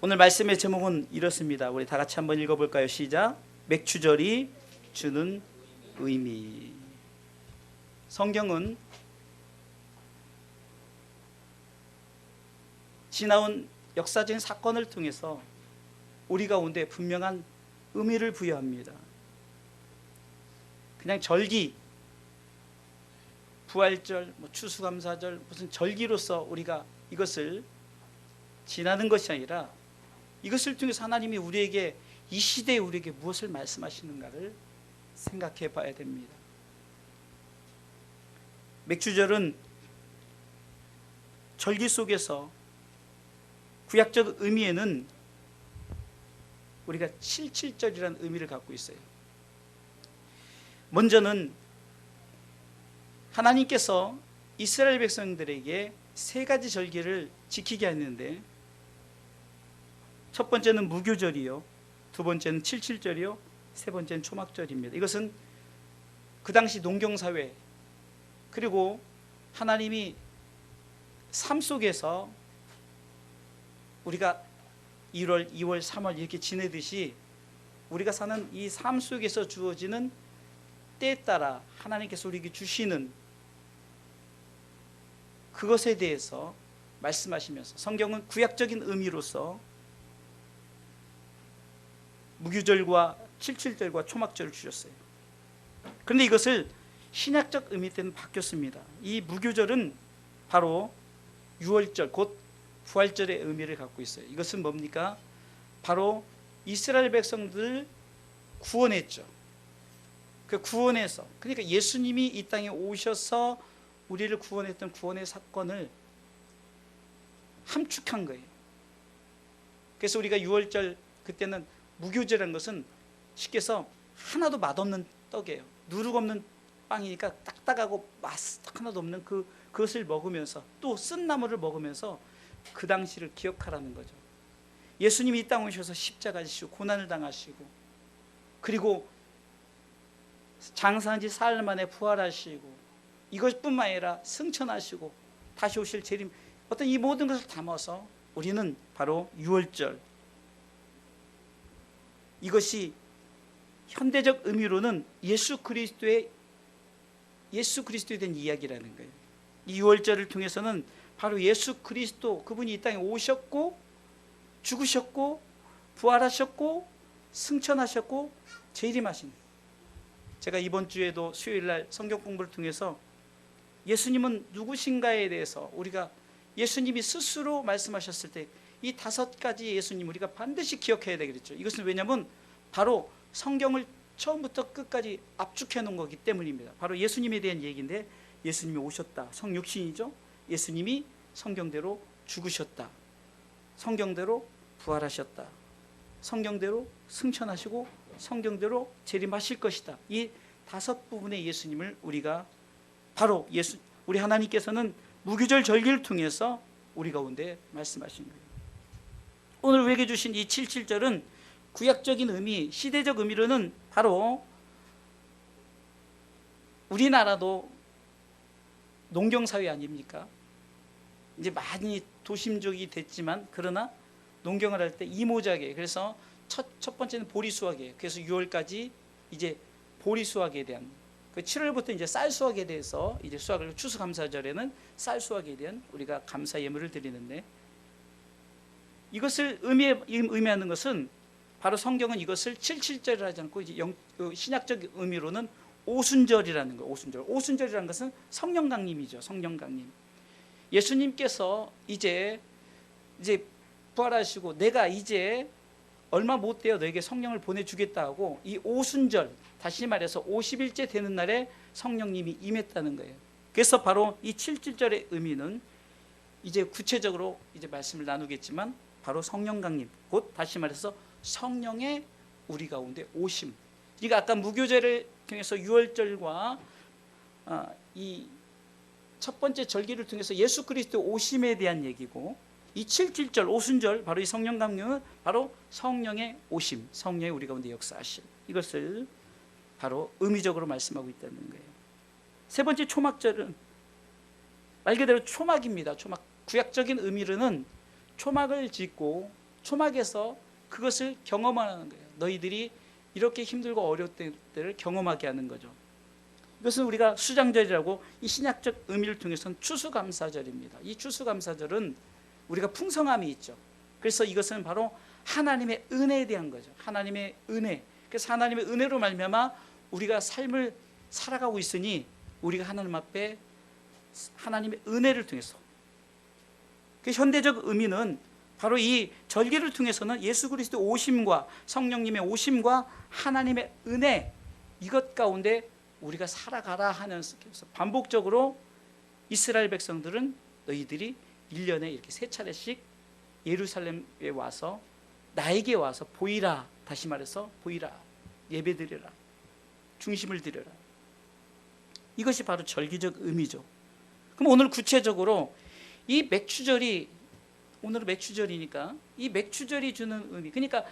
오늘 말씀의 제목은 이렇습니다. 우리 다 같이 한번 읽어볼까요? 시작. 맥추절이 주는 의미. 성경은 지나온 역사적인 사건을 통해서 우리 가운데 분명한 의미를 부여합니다. 그냥 절기, 부활절, 추수감사절 무슨 절기로서 우리가 이것을 지나는 것이 아니라 이것을 통해서 하나님이 우리에게 이 시대에 우리에게 무엇을 말씀하시는가를 생각해 봐야 됩니다. 맥주절은 절기 속에서 구약적 의미에는 우리가 77절이라는 의미를 갖고 있어요. 먼저는 하나님께서 이스라엘 백성들에게 세 가지 절기를 지키게 했는데, 첫 번째는 무교절이요, 두 번째는 77절이요, 세 번째는 초막절입니다. 이것은 그 당시 농경사회, 그리고 하나님이 삶 속에서 우리가 1월, 2월, 3월 이렇게 지내듯이 우리가 사는 이 삶 속에서 주어지는 때에 따라 하나님께서 우리에게 주시는 그것에 대해서 말씀하시면서 성경은 구약적인 의미로서 무교절과 77절과 초막절을 주셨어요. 그런데 이것을 신약적 의미 때는 바뀌었습니다. 이 무교절은 바로 유월절, 곧 부활절의 의미를 갖고 있어요. 이것은 뭡니까? 바로 이스라엘 백성들을 구원했죠. 그 구원에서, 그러니까 예수님이 이 땅에 오셔서 우리를 구원했던 구원의 사건을 함축한 거예요. 그래서 우리가 유월절, 그때는 무교절이라는 것은 쉽게 해서 하나도 맛없는 떡이에요. 누룩 없는 빵이니까 딱딱하고 맛 하나도 없는 그것을 먹으면서, 또 쓴 나물을 먹으면서 그 당시를 기억하라는 거죠. 예수님이 이 땅에 오셔서 십자가 지시고 고난을 당하시고, 그리고 장사한 지 사흘 만에 부활하시고, 이것뿐만 아니라 승천하시고 다시 오실 재림, 어떤 이 모든 것을 담아서 우리는 바로 유월절, 이것이 현대적 의미로는 예수 그리스도에 대한 이야기라는 거예요. 이 유월절을 통해서는 바로 예수 그리스도, 그분이 이 땅에 오셨고 죽으셨고 부활하셨고 승천하셨고 재림하신, 제가 이번 주에도 수요일날 성경 공부를 통해서 예수님은 누구신가에 대해서 우리가 예수님이 스스로 말씀하셨을 때 이 5가지 예수님 우리가 반드시 기억해야 되겠죠. 이것은 왜냐하면 바로 성경을 처음부터 끝까지 압축해 놓은 거기 때문입니다. 바로 예수님에 대한 얘기인데, 예수님이 오셨다, 성육신이죠. 예수님이 성경대로 죽으셨다, 성경대로 부활하셨다, 성경대로 승천하시고 성경대로 재림하실 것이다. 이 5부분의 예수님을 우리가 바로 우리 하나님께서는 무교절 절기를 통해서 우리 가운데 말씀하신 거예요. 오늘 우리에게 주신 이 77절은 구약적인 의미, 시대적 의미로는 바로 우리나라도 농경사회 아닙니까? 이제 많이 도심적이 됐지만, 그러나 농경을 할 때 이모작에, 그래서 첫 번째는 보리수확이에요. 그래서 6월까지 이제 보리수확에 대한, 그 7월부터 이제 쌀수확에 대해서 이제 수확을, 추수감사절에는 쌀수확에 대한 우리가 감사 예물을 드리는데, 이것을 의미하는 것은 바로 성경은 이것을 77절을 하지 않고 이제 신약적 의미로는 오순절이라는 거예요. 오순절이라는 것은 성령 강림이죠. 성령 강림. 예수님께서 이제 부활하시고 내가 이제 얼마 못 돼요, 너에게 성령을 보내주겠다 하고, 이 오순절, 다시 말해서 50일째 되는 날에 성령님이 임했다는 거예요. 그래서 바로 이 77절의 의미는 이제 구체적으로 이제 말씀을 나누겠지만, 바로 성령 강림, 곧 다시 말해서 성령의 우리 가운데 오심. 그러니까 아까 무교절을 통해서 유월절과 이 첫 번째 절기를 통해서 예수 그리스도 오심에 대한 얘기고, 이 77절 오순절, 바로 이 성령 강림은 바로 성령의 오심, 성령의 우리 가운데 역사하심, 이것을 바로 의미적으로 말씀하고 있다는 거예요. 세 번째 초막절은 말 그대로 초막입니다. 초막, 구약적인 의미로는 초막을 짓고 초막에서 그것을 경험하는 거예요. 너희들이 이렇게 힘들고 어려울 때를 경험하게 하는 거죠. 이것은 우리가 수장절이라고 이 신약적 의미를 통해서는 추수감사절입니다. 이 추수감사절은 우리가 풍성함이 있죠. 그래서 이것은 바로 하나님의 은혜에 대한 거죠. 하나님의 은혜. 그래서 하나님의 은혜로 말미암아 우리가 삶을 살아가고 있으니 우리가 하나님 앞에 하나님의 은혜를 통해서, 그 현대적 의미는 바로 이 절기를 통해서는 예수 그리스도 오심과 성령님의 오심과 하나님의 은혜, 이것 가운데 우리가 살아가라 하면서 반복적으로 이스라엘 백성들은 너희들이 1년에 이렇게 3차례씩 예루살렘에 와서 나에게 와서 보이라, 다시 말해서 보이라, 예배드려라, 중심을 드려라. 이것이 바로 절기적 의미죠. 그럼 오늘 구체적으로 이 맥추절이, 오늘은 맥추절이니까 이 맥추절이 주는 의미, 그러니까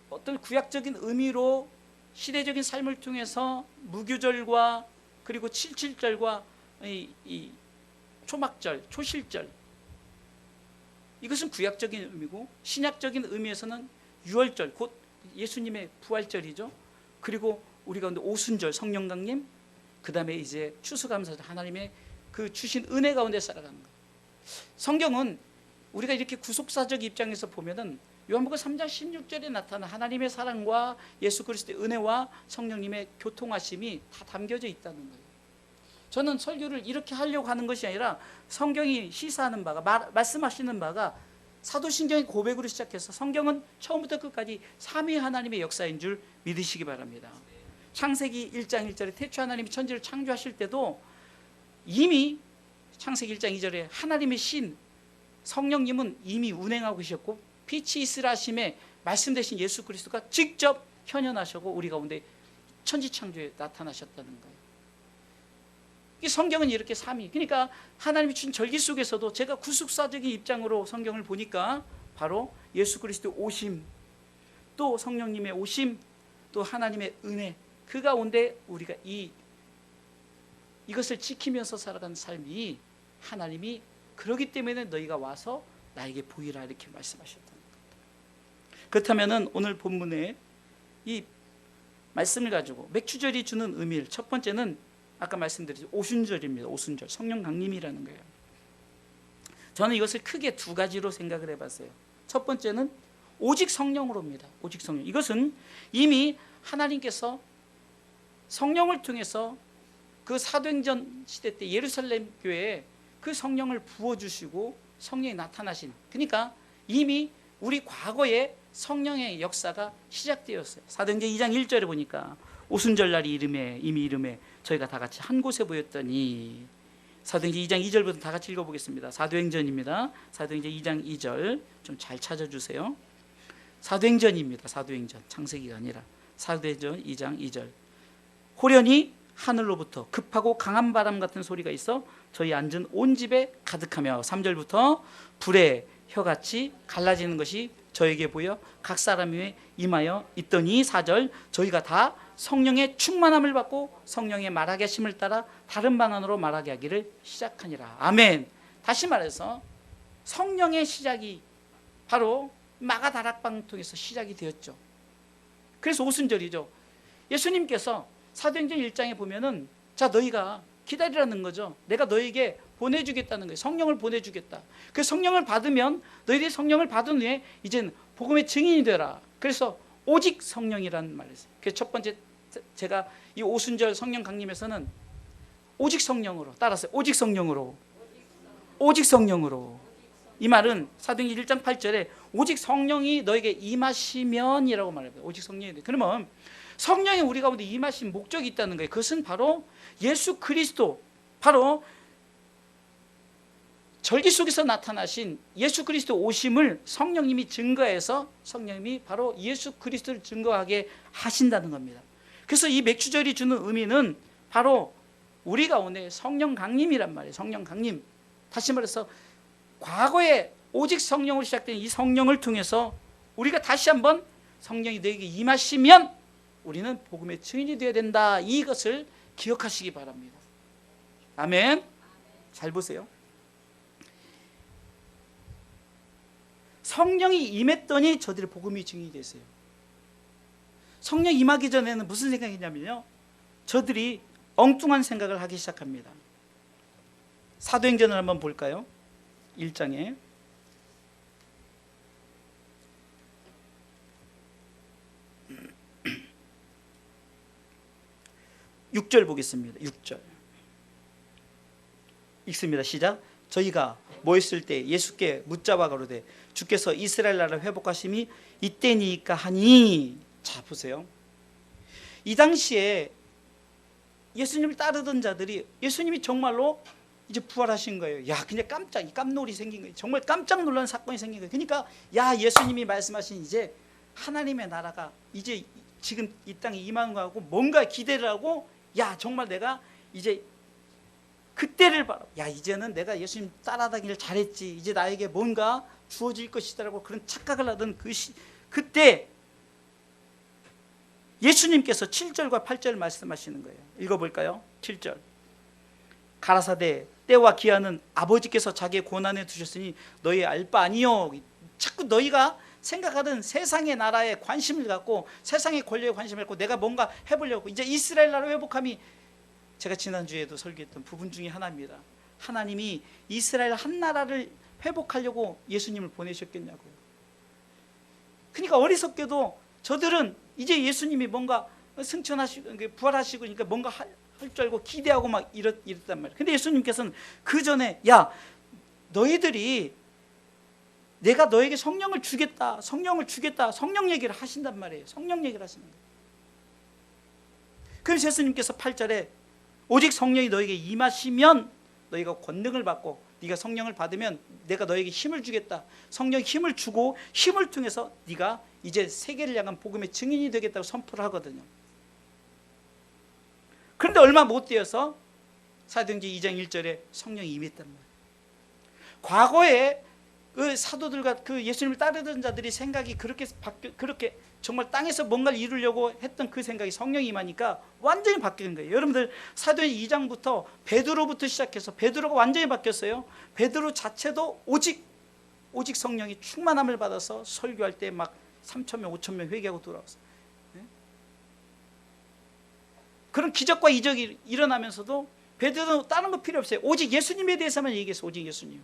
어떤 구약적인 의미로 시대적인 삶을 통해서 무교절과 그리고 칠칠절과 이 초막절, 초실절, 이것은 구약적인 의미고, 신약적인 의미에서는 유월절, 곧 예수님의 부활절이죠. 그리고 우리가 오순절, 성령 강림, 그 다음에 이제 추수감사절, 하나님의 그 주신 은혜 가운데 살아가는 거예요. 성경은 우리가 이렇게 구속사적 입장에서 보면은 요한복음 3장 16절에 나타난 하나님의 사랑과 예수 그리스도의 은혜와 성령님의 교통하심이 다 담겨져 있다는 거예요. 저는 설교를 이렇게 하려고 하는 것이 아니라 성경이 시사하는 바가, 말씀하시는 바가 사도신경의 고백으로 시작해서 성경은 처음부터 끝까지 삼위 하나님의 역사인 줄 믿으시기 바랍니다. 창세기 1장 1절에 태초 하나님이 천지를 창조하실 때도 이미 창세기 1장 2절에 하나님의 신 성령님은 이미 운행하고 계셨고, 빛이 있으라 하심에 말씀 되신 예수 그리스도가 직접 현현하시고 우리 가운데 천지 창조에 나타나셨다는 거예요. 이 성경은 이렇게 삼위, 그러니까 하나님이 주신 절기 속에서도 제가 구속사적인 입장으로 성경을 보니까 바로 예수 그리스도 오심, 또 성령님의 오심, 또 하나님의 은혜, 그 가운데 우리가 이것을 지키면서 살아가는 삶이 하나님이 그러기 때문에 너희가 와서 나에게 보이라 이렇게 말씀하셨다는 겁니다. 그렇다면 오늘 본문에 이 말씀을 가지고 맥추절이 주는 의미를, 첫 번째는 아까 말씀드린 오순절입니다. 오순절, 성령 강림이라는 거예요. 저는 이것을 크게 두 가지로 생각을 해봤어요. 첫 번째는 오직 성령으로입니다. 오직 성령. 이것은 이미 하나님께서 성령을 통해서 그 사도행전 시대 때 예루살렘 교회에 그 성령을 부어주시고 성령이 나타나신, 그러니까 이미 우리 과거에 성령의 역사가 시작되었어요. 사도행전 2장 1절에 보니까 오순절날이 이미 이름에 저희가 다 같이 한 곳에 모였더니, 사도행전 2장 2절부터 다 같이 읽어보겠습니다. 사도행전입니다. 사도행전 2장 2절 좀 잘 찾아주세요. 사도행전입니다. 사도행전, 창세기가 아니라 사도행전 2장 2절. 호련히 하늘로부터 급하고 강한 바람 같은 소리가 있어 저희 앉은 온 집에 가득하며, 3절부터 불의 혀같이 갈라지는 것이 저에게 보여 각 사람 위에 임하여 있더니, 4절 저희가 다 성령의 충만함을 받고 성령의 말하게 하심을 따라 다른 방언으로 말하게 하기를 시작하니라. 아멘. 다시 말해서 성령의 시작이 바로 마가다락방을 통해서 시작이 되었죠. 그래서 오순절이죠. 예수님께서 사도행전 1장에 보면은 자 너희가 기다리라는 거죠. 내가 너희에게 보내주겠다는 거예요. 성령을 보내주겠다. 그 성령을 받으면 너희들이 성령을 받은 후에 이제는 복음의 증인이 되라. 그래서 오직 성령이라는 말을 했어요. 그래서 첫 번째 제가 이 오순절 성령 강림에서는 오직 성령으로 따랐어요. 오직 성령으로, 오직 성령으로. 이 말은 사도행전 1장 8절에 오직 성령이 너에게 임하시면이라고 말합니다. 오직 성령이. 그러면 성령이 우리 가운데 임하신 목적이 있다는 거예요. 그것은 바로 예수 그리스도, 바로 절기 속에서 나타나신 예수 그리스도 오심을 성령님이 증거해서 성령님이 바로 예수 그리스도를 증거하게 하신다는 겁니다. 그래서 이 맥추절이 주는 의미는 바로 우리 가운데 성령 강림이란 말이에요. 성령 강림. 다시 말해서 과거에 오직 성령으로 시작된 이 성령을 통해서 우리가 다시 한번 성령이 너에게 임하시면 우리는 복음의 증인이 되어야 된다. 이것을 기억하시기 바랍니다. 아멘. 잘 보세요. 성령이 임했더니 저들의 복음이 증인이 됐어요. 성령 임하기 전에는 무슨 생각이냐면요, 저들이 엉뚱한 생각을 하기 시작합니다. 사도행전을 한번 볼까요? 1장에 6절 보겠습니다. 6절 읽습니다. 시작. 저희가 모였을 때 예수께 묻자와 가로되 주께서 이스라엘 나라를 회복하심이 이때니까 하니. 자 보세요. 이 당시에 예수님을 따르던 자들이 예수님이 정말로 이제 부활하신 거예요. 야, 그냥 깜놀이 생긴 거예요. 정말 깜짝 놀란 사건이 생긴 거예요. 그러니까 야, 예수님이 말씀하신 이제 하나님의 나라가 이제 지금 이 땅에 임하는 거하고 뭔가 기대를 하고, 야, 정말 내가 이제 그때를 바라, 야, 이제는 내가 예수님 따라다니기를 잘했지, 이제 나에게 뭔가 주어질 것이다라고 그런 착각을 하던 그때 예수님께서 7절과 8절 말씀하시는 거예요. 읽어볼까요? 7절. 가라사대 때와 기한은 아버지께서 자기의 고난에 두셨으니 너희 알 바 아니요. 자꾸 너희가 생각하던 세상의 나라에 관심을 갖고 세상의 권력에 관심을 갖고 내가 뭔가 해보려고, 이제 이스라엘 나라 회복함이, 제가 지난주에도 설교했던 부분 중에 하나입니다. 하나님이 이스라엘 한 나라를 회복하려고 예수님을 보내셨겠냐고요. 그러니까 어리석게도 저들은 이제 예수님이 뭔가 승천하시고 부활하시고 그러니까 뭔가 할 줄 알고 기대하고 막 이랬단 말이에요. 근데 예수님께서는 그 전에, 야, 너희들이 내가 너에게 성령을 주겠다, 성령 얘기를 하신단 말이에요. 성령 얘기를 하시는 거예요. 그래서 예수님께서 8절에 오직 성령이 너에게 임하시면 너희가 권능을 받고, 네가 성령을 받으면 내가 너에게 힘을 주겠다, 성령이 힘을 주고 힘을 통해서 네가 이제 세계를 향한 복음의 증인이 되겠다고 선포를 하거든요. 그런데 얼마 못 되어서 사도행전 2장 1절에 성령이 임했단 말이에요. 과거에 그 사도들과 그 예수님을 따르던 자들이 생각이 그렇게 정말 땅에서 뭔가를 이루려고 했던 그 생각이 성령이 임하니까 완전히 바뀌는 거예요. 여러분들 사도행전 2장부터 베드로부터 시작해서 베드로가 완전히 바뀌었어요. 베드로 자체도 오직 성령이 충만함을 받아서 설교할 때 막 3,000명 5,000명 회개하고 돌아왔어요. 그런 기적과 이적이 일어나면서도 베드로는 다른 거 필요 없어요. 오직 예수님에 대해서만 얘기했어요. 오직 예수님.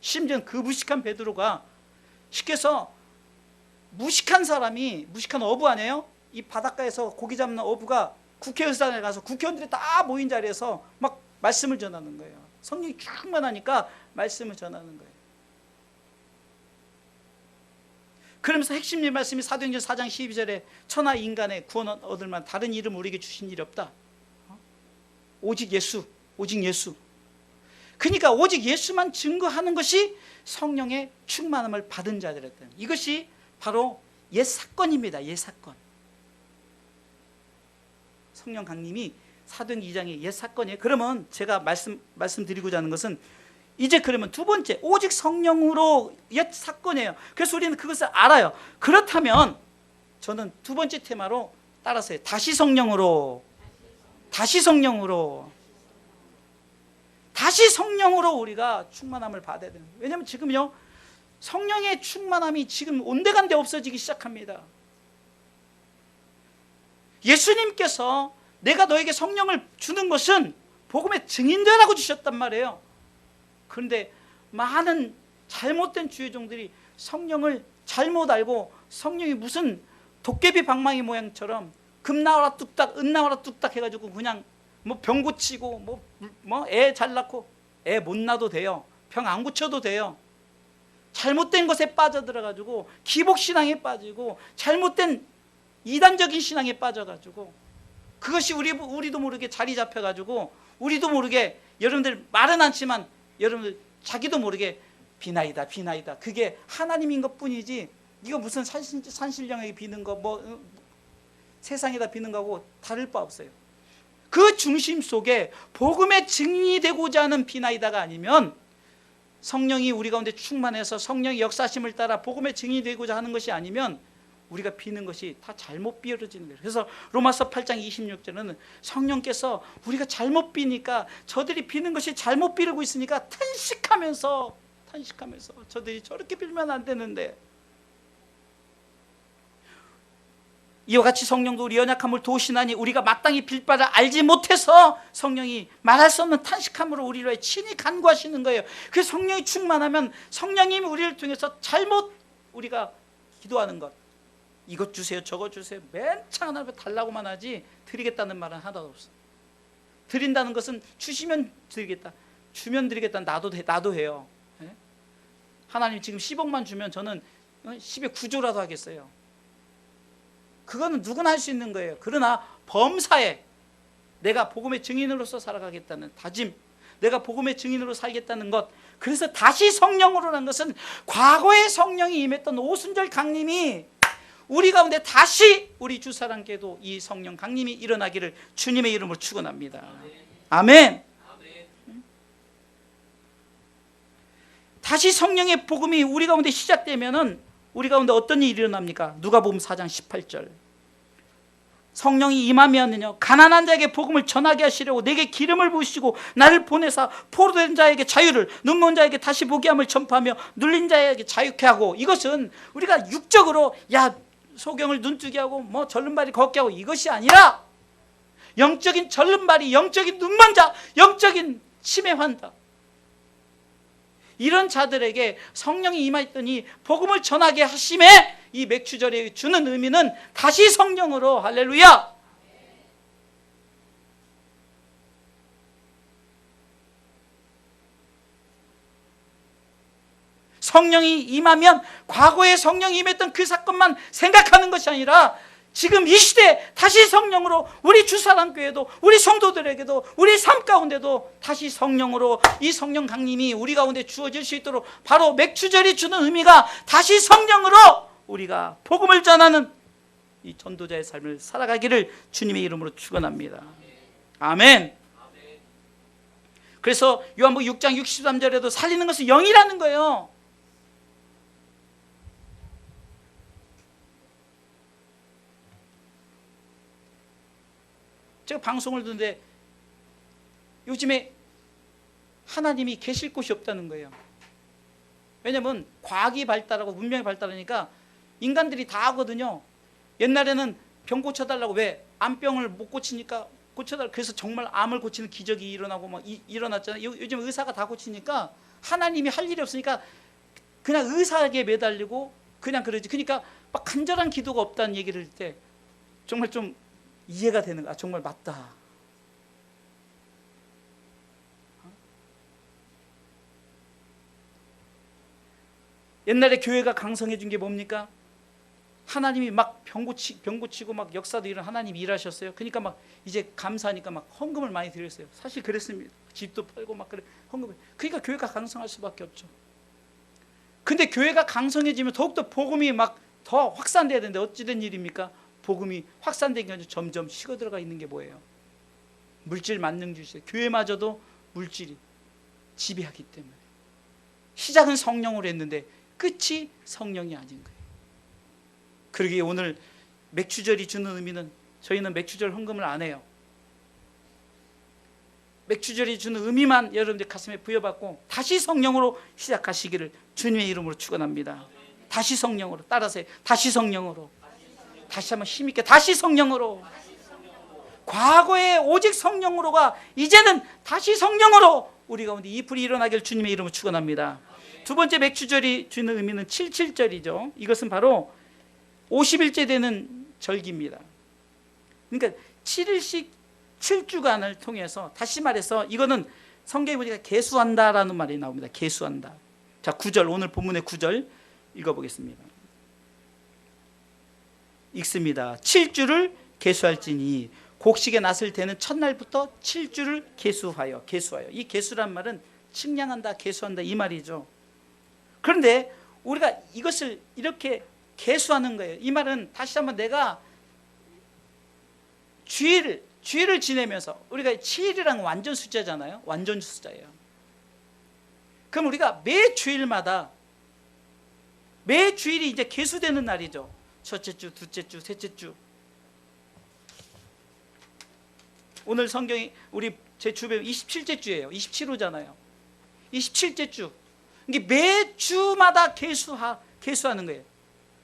심지어 그 무식한 베드로가, 시켜서 무식한 사람이, 무식한 어부 아니에요? 이 바닷가에서 고기 잡는 어부가 국회의사당에 가서 국회의원들이 다 모인 자리에서 막 말씀을 전하는 거예요. 성령이 충만하니까 말씀을 전하는 거예요. 그러면서 핵심 말씀이 사도행전 4장 12절에 천하 인간의 구원 얻을 만 다른 이름 우리에게 주신 일이 없다. 오직 예수, 오직 예수. 그러니까 오직 예수만 증거하는 것이 성령의 충만함을 받은 자들이었다. 이것이 바로 옛 사건입니다. 옛 사건. 성령 강림이 사도행전 2장의 옛 사건이에요. 그러면 제가 말씀드리고자 하는 것은, 이제 그러면 두 번째, 오직 성령으로 옛 사건이에요. 그래서 우리는 그것을 알아요. 그렇다면 저는 두 번째 테마로 따라서 다시 성령으로 우리가 충만함을 받아야 되는 거예요. 왜냐하면 지금요, 성령의 충만함이 지금 온데간데 없어지기 시작합니다. 예수님께서 내가 너에게 성령을 주는 것은 복음의 증인되라고 주셨단 말이에요. 그런데 많은 잘못된 주의 종들이 성령을 잘못 알고, 성령이 무슨 도깨비 방망이 모양처럼 금 나와라 뚝딱, 은 나와라 뚝딱 해가지고 그냥 뭐 병 고치고 뭐 애 잘 낳고, 애 못 낳아도 돼요. 병 안 고쳐도 돼요. 잘못된 것에 빠져들어가지고 기복신앙에 빠지고 잘못된 이단적인 신앙에 빠져가지고, 그것이 우리도 모르게 자리 잡혀가지고, 우리도 모르게, 여러분들 말은 않지만 여러분들 자기도 모르게 비나이다. 그게 하나님인 것뿐이지, 이거 무슨 산신령에게 비는 거, 뭐 세상에다 비는 거하고 다를 바 없어요. 그 중심 속에 복음의 증인이 되고자 하는 비나이다가 아니면, 성령이 우리 가운데 충만해서 성령의 역사심을 따라 복음의 증인이 되고자 하는 것이 아니면 우리가 비는 것이 다 잘못 비어지는 거예요. 그래서 로마서 8장 26절은 성령께서 우리가 잘못 비니까, 저들이 비는 것이 잘못 비르고 있으니까 탄식하면서 탄식하면서 저들이 저렇게 빌면 안 되는데. 이와 같이 성령도 우리 연약함을 도우시나니 우리가 마땅히 빌 바를 알지 못해서 성령이 말할 수 없는 탄식함으로 우리를 위해 친히 간구하시는 거예요. 그 성령이 충만하면 성령님이 우리를 통해서 잘못 우리가 기도하는 것, 이것 주세요 저것 주세요 맨 창 하나 달라고만 하지 드리겠다는 말은 하나도 없어. 드린다는 것은 주시면 드리겠다, 주면 드리겠다, 나도 해요. 하나님 지금 10억만 주면 저는 10의 9조라도 하겠어요. 그거는 누구나 할 수 있는 거예요. 그러나 범사에 내가 복음의 증인으로서 살아가겠다는 다짐, 내가 복음의 증인으로 살겠다는 것, 그래서 다시 성령으로라는 것은 과거에 성령이 임했던 오순절 강림이 우리 가운데 다시 우리 주사랑께도 이 성령 강림이 일어나기를 주님의 이름으로 축원합니다. 아멘. 다시 성령의 복음이 우리 가운데 시작되면은 우리 가운데 어떤 일이 일어납니까? 누가복음 4장 18절. 성령이 임하면은요, 가난한 자에게 복음을 전하게 하시려고 내게 기름을 부으시고 나를 보내사 포로된 자에게 자유를, 눈먼 자에게 다시 보게 함을 전파하며 눌린 자에게 자유케 하고. 이것은 우리가 육적으로 소경을 눈뜨게 하고 뭐 절름발이 걷게 하고 이것이 아니라 영적인 절름발이, 영적인 눈먼 자, 영적인 치매 환자, 이런 자들에게 성령이 임하였더니 복음을 전하게 하심에 이 맥주절이 주는 의미는 다시 성령으로, 할렐루야, 성령이 임하면 과거에 성령이 임했던 그 사건만 생각하는 것이 아니라 지금 이 시대에 다시 성령으로 우리 주사랑교회도, 우리 성도들에게도, 우리 삶 가운데도 다시 성령으로 이 성령 강림이 우리 가운데 주어질 수 있도록 바로 맥주절이 주는 의미가 다시 성령으로 우리가 복음을 전하는 이 전도자의 삶을 살아가기를 주님의 이름으로 축원합니다. 아멘. 그래서 요한복음 6장 63절에도 살리는 것은 영이라는 거예요. 제가 방송을 듣는데 요즘에 하나님이 계실 곳이 없다는 거예요. 왜냐하면 과학이 발달하고 문명이 발달하니까 인간들이 다 하거든요. 옛날에는 병 고쳐달라고, 왜? 암병을 못 고치니까 고쳐달라고. 그래서 정말 암을 고치는 기적이 일어나고 막 일어났잖아요. 요즘 의사가 다 고치니까 하나님이 할 일이 없으니까 그냥 의사에게 매달리고 그냥 그러지. 그러니까 막 간절한 기도가 없다는 얘기를 할 때 정말 좀 이해가 되는 거야. 정말 맞다. 옛날에 교회가 강성해진 게 뭡니까? 하나님이 막 병 고치고 막 역사도 이런 하나님이 일하셨어요. 그러니까 막 이제 감사하니까 막 헌금을 많이 드렸어요. 사실 그랬습니다. 집도 팔고 막 그래, 헌금을. 그러니까 교회가 강성할 수밖에 없죠. 근데 교회가 강성해지면 더욱더 복음이 막 더 확산돼야 되는데 어찌된 일입니까? 복음이 확산되기 전에 점점 식어들어가 있는 게 뭐예요? 물질 만능주의죠. 교회마저도 물질이 지배하기 때문에 시작은 성령으로 했는데 끝이 성령이 아닌 거예요. 그러기에 오늘 맥주절이 주는 의미는, 저희는 맥주절 헌금을 안 해요. 맥주절이 주는 의미만 여러분들 가슴에 부여받고 다시 성령으로 시작하시기를 주님의 이름으로 축원합니다. 다시 성령으로, 따라서 다시 성령으로, 다시 한번 힘있게 다시 성령으로. 과거에 오직 성령으로가 이제는 다시 성령으로 우리 가운데 이 불이 일어나길 주님의 이름으로 축원합니다. 두 번째 맥주절이 주는 의미는 77절이죠. 이것은 바로 50일째 되는 절기입니다. 그러니까 7일씩 7주간을 통해서, 다시 말해서 이거는 성경에 보니까 계수한다라는 말이 나옵니다. 계수한다. 자, 9절, 오늘 본문의 9절 읽어보겠습니다. 읽습니다. 7주를 계수할지니 곡식의 낫을 대는 첫날부터 7주를 계수하여. 이 계수란 말은 측량한다, 계수한다 이 말이죠. 그런데 우리가 이것을 이렇게 계수하는 거예요. 이 말은 다시 한번 내가 주일을 지내면서, 우리가 7일이란 완전 숫자잖아요. 완전 숫자예요. 그럼 우리가 매 주일마다, 매 주일이 이제 계수되는 날이죠. 첫째 주, 둘째 주, 셋째 주. 오늘 성경이 제 주변 27째 주예요. 27호잖아요. 27째 주. 이게 매주마다 계수하는 거예요.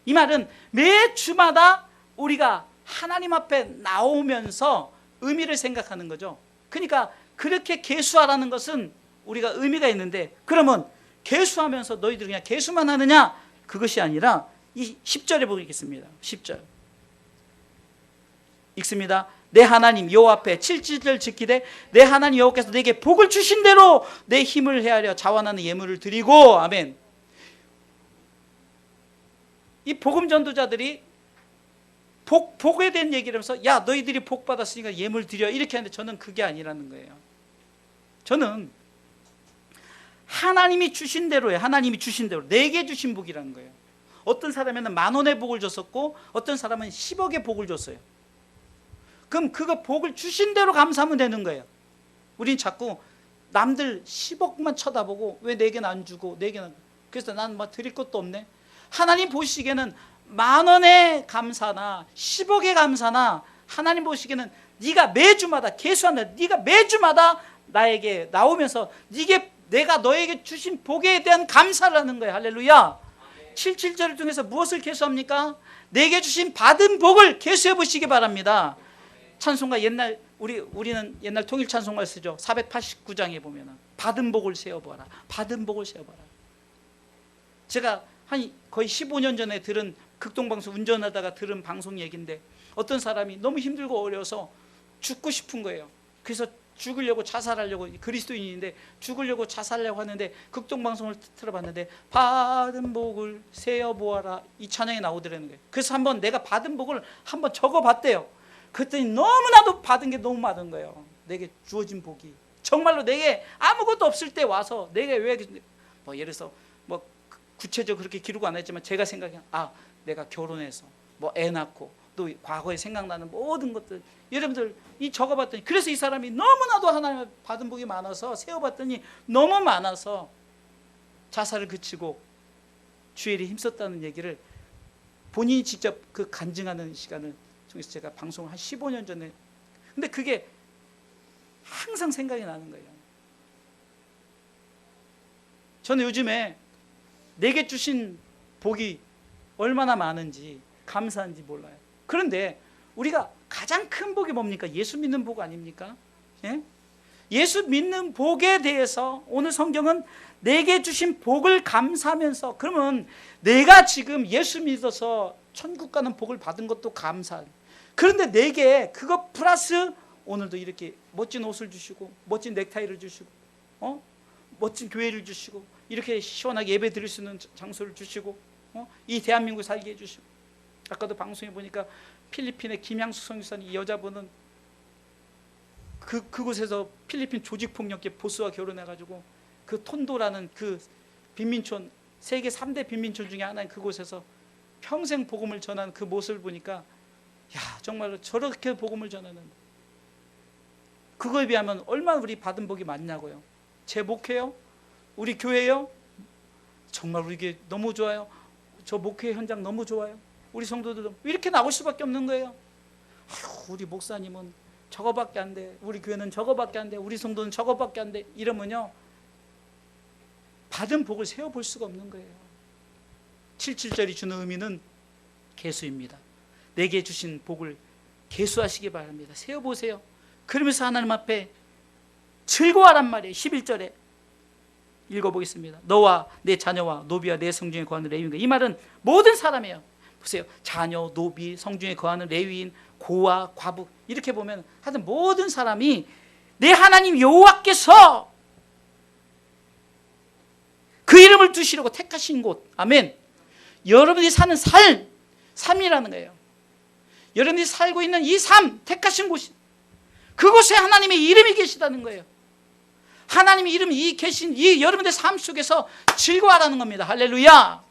이 말은 매주마다 우리가 하나님 앞에 나오면서 의미를 생각하는 거죠. 그러니까 그렇게 계수하라는 것은 우리가 의미가 있는데, 그러면 계수하면서 너희들이 그냥 계수만 하느냐? 그것이 아니라 이 10절에 보겠습니다. 10절 읽습니다. 내 하나님 여호와 앞에 7절을 지키되 내 하나님 여호와께서 내게 복을 주신 대로 내 힘을 헤아려 자원하는 예물을 드리고. 아멘. 이 복음 전도자들이 복에 대한 얘기를 하면서 야 너희들이 복 받았으니까 예물 드려 이렇게 하는데, 저는 그게 아니라는 거예요. 저는 하나님이 주신 대로예요. 하나님이 주신 대로 내게 주신 복이라는 거예요. 어떤 사람에는 10,000원의 복을 줬었고 어떤 사람은 10억의 복을 줬어요. 그럼 그거 복을 주신 대로 감사하면 되는 거예요. 우린 자꾸 남들 10억만 쳐다보고 왜 내게는 안 주고 내게는, 그래서 난 뭐 드릴 것도 없네. 하나님 보시기에는 10,000원의 감사나 10억의 감사나, 하나님 보시기에는 네가 매주마다 계수한다. 네가 매주마다 나에게 나오면서 내가 너에게 주신 복에 대한 감사를 하는 거예요. 할렐루야. 7절을 통해서 무엇을 계수합니까? 내게 주신 받은 복을 계수해 보시기 바랍니다. 찬송가 우리는 옛날 통일 찬송가를 쓰죠. 489장에 보면은 받은 복을 세어보아라. 받은 복을 세어봐라. 제가 거의 15년 전에 들은 극동방송 운전하다가 들은 방송 얘기인데, 어떤 사람이 너무 힘들고 어려워서 죽고 싶은 거예요. 그래서 죽으려고 자살하려고, 그리스도인인데 죽으려고 자살하려고 하는데 극동방송을 틀어봤는데 받은 복을 세어보아라 이 찬양이 나오더라는 거예요. 그래서 한번 내가 받은 복을 한번 적어봤대요. 그랬더니 너무나도 받은 게 너무 많은 거예요. 내게 주어진 복이 정말로 내게 아무것도 없을 때 와서 내게 왜 뭐 예를 들어서 뭐 구체적으로 그렇게 기록 안 했지만 제가 생각해 내가 결혼해서 뭐 애 낳고 또 과거에 생각나는 모든 것들 여러분들 이 적어봤더니, 그래서 이 사람이 너무나도 하나님의 받은 복이 많아서 세어봤더니 너무 많아서 자살을 그치고 주일에 힘썼다는 얘기를 본인이 직접 그 간증하는 시간을 통해서 제가 방송을 한 15년 전에, 근데 그게 항상 생각이 나는 거예요. 저는 요즘에 내게 주신 복이 얼마나 많은지 감사한지 몰라요. 그런데 우리가 가장 큰 복이 뭡니까? 예수 믿는 복 아닙니까? 예? 예수 믿는 복에 대해서 오늘 성경은 내게 주신 복을 감사하면서, 그러면 내가 지금 예수 믿어서 천국 가는 복을 받은 것도 감사. 그런데 내게 그것 플러스 오늘도 이렇게 멋진 옷을 주시고 멋진 넥타이를 주시고 멋진 교회를 주시고 이렇게 시원하게 예배 드릴 수 있는 장소를 주시고 이 대한민국 살게 해주시고, 아까도 방송에 보니까 필리핀의 김양숙 선교사님, 이 여자분은 그곳에서 필리핀 조직폭력계 보스와 결혼해가지고 그 톤도라는 그 빈민촌, 세계 3대 빈민촌 중에 하나인 그곳에서 평생 복음을 전하는 그 모습을 보니까 야 정말로 저렇게 복음을 전하는, 그거에 비하면 얼마나 우리 받은 복이 많냐고요. 제 목회요? 우리 교회요? 정말 우리 너무 좋아요. 저 목회 현장 너무 좋아요. 우리 성도들도 이렇게 나올 수밖에 없는 거예요. 우리 목사님은 저거밖에 안 돼. 우리 교회는 저거밖에 안 돼. 우리 성도는 저거밖에 안 돼. 이러면요 받은 복을 세어볼 수가 없는 거예요. 7절이 주는 의미는 계수입니다. 내게 주신 복을 계수하시기 바랍니다. 세어보세요. 그러면서 하나님 앞에 즐거워하란 말이에요. 11절에 읽어보겠습니다. 너와 내 자녀와 노비와 내 성중에 거하는 레위인가. 이 말은 모든 사람이에요. 보세요. 자녀, 노비, 성중에 거하는 레위인, 고아, 과부, 이렇게 보면 하여튼 모든 사람이 내 하나님 여호와께서 그 이름을 두시려고 택하신 곳. 아멘. 여러분이 사는 삶이라는 거예요. 여러분이 살고 있는 이 삶, 택하신 곳이, 그곳에 하나님의 이름이 계시다는 거예요. 하나님의 이름이 계신 이 여러분의 삶 속에서 즐거워하라는 겁니다. 할렐루야.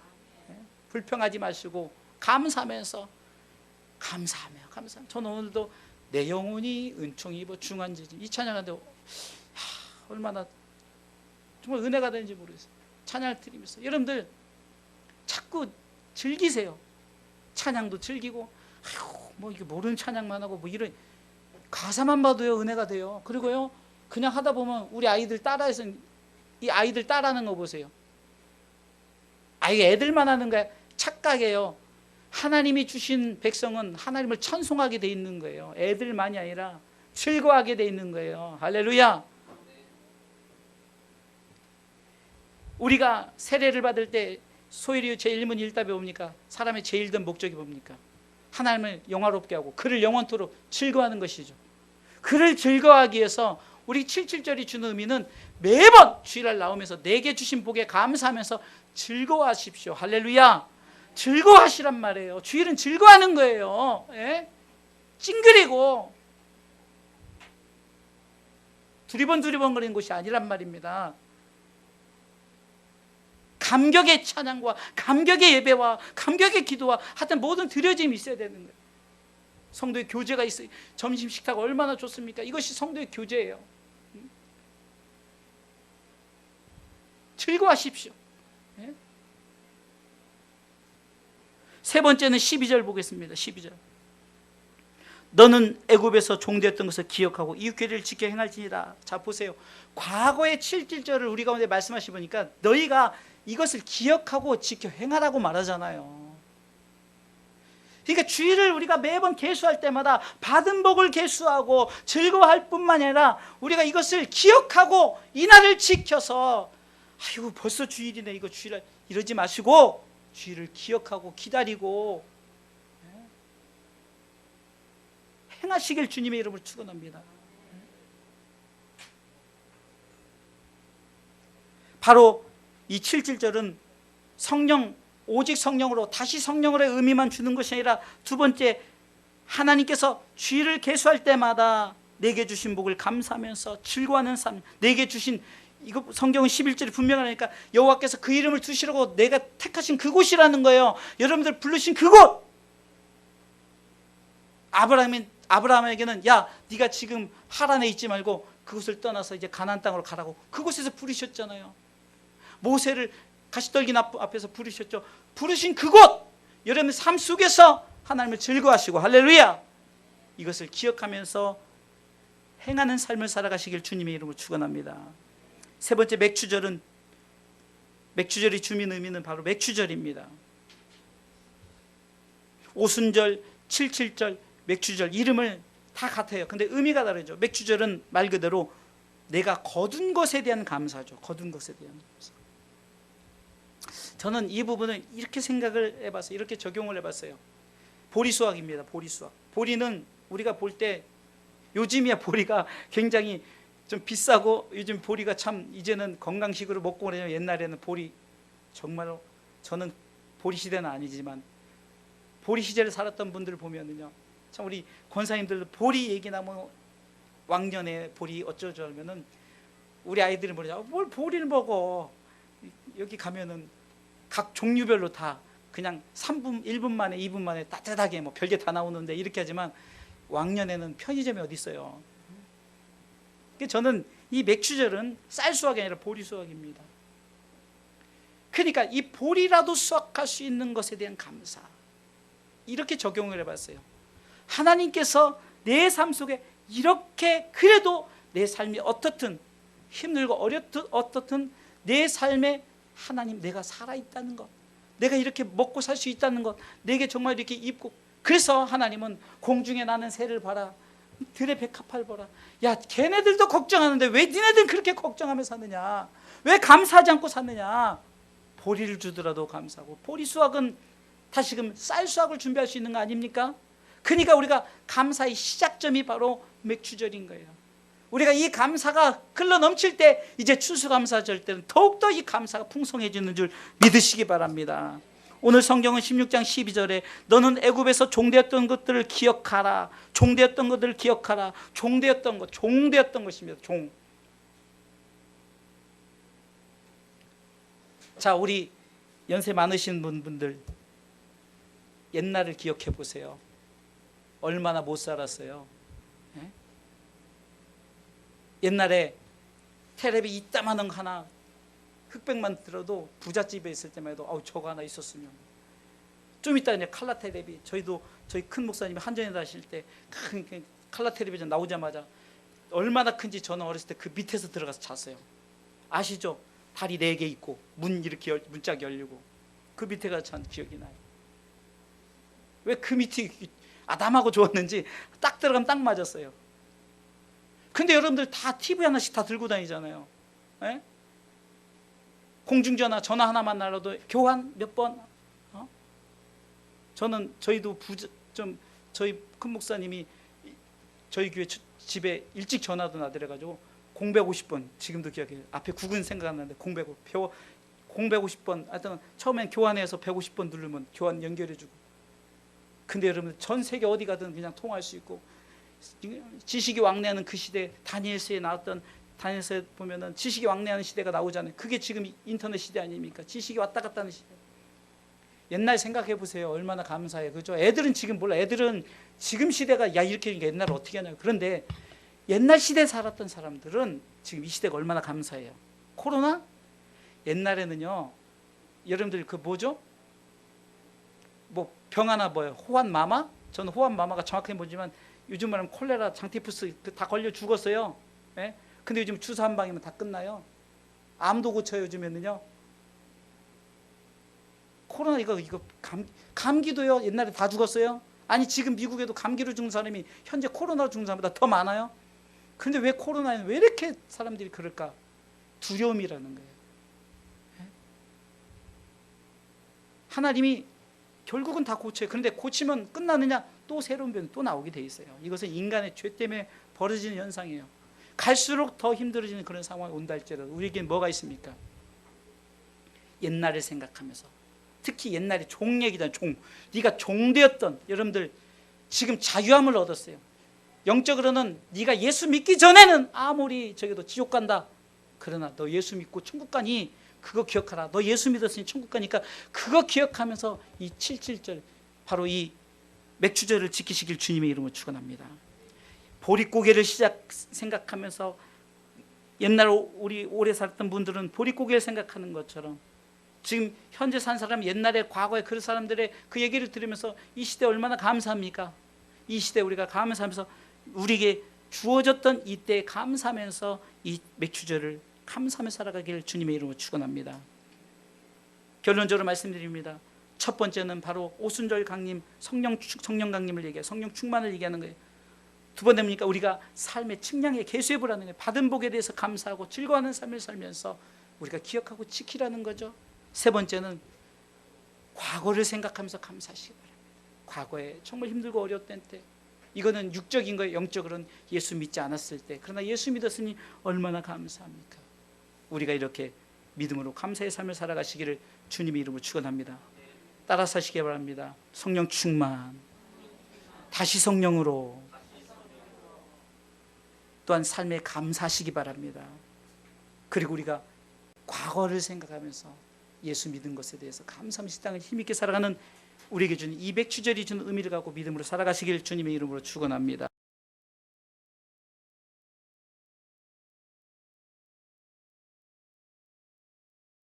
불평하지 마시고 감사하면서 저는 오늘도 내 영혼이 은총이 입어 중한지지 이 찬양하는데 얼마나 정말 은혜가 되는지 모르겠어요. 찬양을 드리면서 여러분들 자꾸 즐기세요. 찬양도 즐기고 뭐 이게 모르는 찬양만 하고 뭐 이런 가사만 봐도요 은혜가 돼요. 그리고요 그냥 하다 보면 우리 아이들 따라해서 이 아이들 따라하는 거 보세요. 이거 애들만 하는 거야. 착각이에요. 하나님이 주신 백성은 하나님을 찬송하게 돼 있는 거예요. 애들만이 아니라 즐거워하게 돼 있는 거예요. 할렐루야. 우리가 세례를 받을 때 소일이 제1문 1답이 뭡니까? 사람의 제일 든 목적이 뭡니까? 하나님을 영화롭게 하고 그를 영원토록 즐거워하는 것이죠. 그를 즐거워하기 위해서 우리 77절이 주는 의미는 매번 주일날 나오면서 내게 주신 복에 감사하면서 즐거워하십시오. 할렐루야. 즐거워하시란 말이에요. 주일은 즐거워하는 거예요. 예? 찡그리고 두리번 거리는 것이 아니란 말입니다. 감격의 찬양과 감격의 예배와 감격의 기도와 하여튼 모든 드려짐이 있어야 되는 거예요. 성도의 교제가 있어요. 점심 식사가 얼마나 좋습니까? 이것이 성도의 교제예요. 즐거워하십시오. 예? 세 번째는 12절 보겠습니다. 12절. 너는 애굽에서 종되었던 것을 기억하고 이웃 계례를 지켜 행할지니라. 자 보세요. 과거의 7절을 우리 가운데 말씀하시 보니까 너희가 이것을 기억하고 지켜 행하라고 말하잖아요. 그러니까 주일을 우리가 매번 계수할 때마다 받은 복을 계수하고 즐거워할 뿐만 아니라 우리가 이것을 기억하고 이날을 지켜서 아이고 벌써 주일이네 이거 주일날 이러지 마시고 주일을 기억하고 기다리고 행하시길 주님의 이름으로 축원합니다. 바로 이 7절은 성령, 오직 성령으로 다시 성령으로의 의미만 주는 것이 아니라 두 번째, 하나님께서 주일을 계수할 때마다 내게 주신 복을 감사하면서 즐거워하는 삶, 내게 주신, 이거 성경은 11절이 분명하니까 여호와께서 그 이름을 두시라고 내가 택하신 그곳이라는 거예요. 여러분들 부르신 그곳. 아브라함에게는 야 네가 지금 하란에 있지 말고 그곳을 떠나서 이제 가나안 땅으로 가라고 그곳에서 부르셨잖아요. 모세를 가시떨기 앞에서 부르셨죠. 부르신 그곳, 여러분 삶 속에서 하나님을 즐거워하시고 할렐루야, 이것을 기억하면서 행하는 삶을 살아가시길 주님의 이름으로 축원합니다. 세 번째 맥추절이 주민 의미는 바로 맥추절입니다. 오순절, 77절, 맥추절 이름을 다 같아요. 근데 의미가 다르죠. 맥추절은 말 그대로 내가 거둔 것에 대한 감사죠. 거둔 것에 대한 감사. 저는 이 부분을 이렇게 생각을 해봤어요. 이렇게 적용을 해봤어요. 보리수확입니다. 보리수확. 보리는 우리가 볼 때 요즘이야 보리가 굉장히 좀 비싸고 요즘 보리가 참 이제는 건강식으로 먹고 그래요. 옛날에는 보리 정말로 저는 보리 시대는 아니지만 보리 시절에 살았던 분들을 보면은요, 참 우리 권사님들 보리 얘기나 뭐 왕년에 보리 어쩌죠 하면은 우리 아이들이 뭐냐, 뭘 보리를 먹어. 여기 가면은 각 종류별로 다 그냥 3분, 1분 만에 2분 만에 따뜻하게 뭐 별게 다 나오는데 이렇게 하지만 왕년에는 편의점이 어디 있어요. 저는 이 맥추절은 쌀 수확이 아니라 보리 수확입니다. 그러니까 이 보리라도 수확할 수 있는 것에 대한 감사, 이렇게 적용을 해봤어요. 하나님께서 내 삶 속에 이렇게 그래도 내 삶이 어떻든 힘들고 어떻든 내 삶에 하나님 내가 살아있다는 것, 내가 이렇게 먹고 살 수 있다는 것, 내게 정말 이렇게 입고, 그래서 하나님은 공중에 나는 새를 봐라, 들의 백합화를 보라. 야 걔네들도 걱정하는데 왜 니네들은 그렇게 걱정하며 사느냐, 왜 감사하지 않고 사느냐. 보리를 주더라도 감사하고, 보리 수확은 다시금 쌀 수확을 준비할 수 있는 거 아닙니까? 그러니까 우리가 감사의 시작점이 바로 맥추절인 거예요. 우리가 이 감사가 흘러 넘칠 때 이제 추수감사절 때는 더욱더 이 감사가 풍성해지는 줄 믿으시기 바랍니다. 오늘 성경은 16장 12절에 너는 애굽에서 종되었던 것들을 기억하라. 종되었던 것들을 기억하라. 종되었던 것입니다. 종. 자, 우리 연세 많으신 분들 옛날을 기억해 보세요. 얼마나 못 살았어요. 네? 옛날에 텔레비 이따만한 거 하나 흑백만 들어도 부잣집에 있을 때만 해도 저거 하나 있었으면. 좀 이따 이제 칼라 텔레비, 저희 큰 목사님이 한전에 다실 때 큰 칼라 텔레비전 나오자마자 얼마나 큰지 저는 어렸을 때 그 밑에서 들어가서 잤어요. 아시죠? 다리 4개 있고 문 이렇게 문짝 열리고 그 밑에가 전 기억이 나요. 왜 그 밑이 아담하고 좋았는지 딱 들어가면 딱 맞았어요. 근데 여러분들 다 TV 하나씩 다 들고 다니잖아요. 에? 공중전화 전화 하나만 날라도 교환 몇 번? 저희도 저희 큰 목사님이 저희 교회 집에 일찍 전화도 나더래가지고 050번 지금도 기억해요. 앞에 국은 생각 안 나는데 050번 하여튼 처음엔 교환해서 150번 누르면 교환 연결해주고. 근데 여러분 전 세계 어디 가든 그냥 통화할 수 있고, 지식이 왕래하는 그 시대, 다니엘서에 나왔던, 다니엘서에 보면은 지식이 왕래하는 시대가 나오잖아요. 그게 지금 인터넷 시대 아닙니까? 지식이 왔다 갔다 하는 시대. 옛날 생각해 보세요. 얼마나 감사해요. 그죠? 애들은 지금 몰라. 애들은 지금 시대가 야 이렇게 하니까 옛날을 어떻게 하냐고. 그런데 옛날 시대에 살았던 사람들은 지금 이 시대가 얼마나 감사해요. 코로나? 옛날에는요, 여러분들 그 뭐죠? 뭐 병 하나 뭐예요? 호환마마? 저는 호환마마가 정확하게 모르지만 요즘 말하면 콜레라, 장티푸스 다 걸려 죽었어요. 예? 근데 요즘 주사 한 방이면 다 끝나요. 암도 고쳐요 요즘에는요. 코로나 이거 감기도요. 옛날에 다 죽었어요. 아니 지금 미국에도 감기로 죽는 사람이 현재 코로나로 죽는 사람보다 더 많아요. 그런데 왜 코로나에는 왜 이렇게 사람들이 그럴까? 두려움이라는 거예요. 하나님이 결국은 다 고쳐요. 그런데 고치면 끝나느냐? 또 새로운 병이 또 나오게 돼 있어요. 이것은 인간의 죄 때문에 벌어지는 현상이에요. 갈수록 더 힘들어지는 그런 상황이 온다 할지라도 우리에게 뭐가 있습니까? 옛날을 생각하면서, 특히 옛날에 종 얘기잖아요. 종. 네가 종되었던 여러분들 지금 자유함을 얻었어요. 영적으로는 네가 예수 믿기 전에는 아무리 저기도 지옥 간다. 그러나 너 예수 믿고 천국 가니 그거 기억하라. 너 예수 믿었으니 천국 가니까 그거 기억하면서 이 7.7절 바로 이 맥주절을 지키시길 주님의 이름으로 축원합니다. 보릿고개를 생각하면서 옛날 우리 오래 살았던 분들은 보릿고개를 생각하는 것처럼 지금 현재 산 사람 옛날에 과거에 그 사람들의 그 얘기를 들으면서 이 시대 얼마나 감사합니까? 이 시대 우리가 감사하면서 우리에게 주어졌던 이때 감사하면서 이 맥주절을 감사하며 살아가기를 주님의 이름으로 축원합니다. 결론적으로 말씀드립니다. 첫 번째는 바로 오순절 강림, 성령 강림을 얘기해요. 성령 충만을 얘기하는 거예요. 두 번째 뭡니까? 우리가 삶의 측량의 계수해보라는 거예요. 받은 복에 대해서 감사하고 즐거워하는 삶을 살면서 우리가 기억하고 지키라는 거죠. 세 번째는 과거를 생각하면서 감사하시기 바랍니다. 과거에 정말 힘들고 어려웠던 때, 이거는 육적인 거예요. 영적으로는 예수 믿지 않았을 때. 그러나 예수 믿었으니 얼마나 감사합니까? 우리가 이렇게 믿음으로 감사의 삶을 살아가시기를 주님의 이름으로 축원합니다. 따라서 하시기 바랍니다. 성령 충만, 다시 성령으로, 또한 삶에 감사하시기 바랍니다. 그리고 우리가 과거를 생각하면서 예수 믿은 것에 대해서 감사하면서 이 땅을 힘있게 살아가는 우리에게 주는 이 백주절이 주는 의미를 갖고 믿음으로 살아가시길 주님의 이름으로 축원합니다.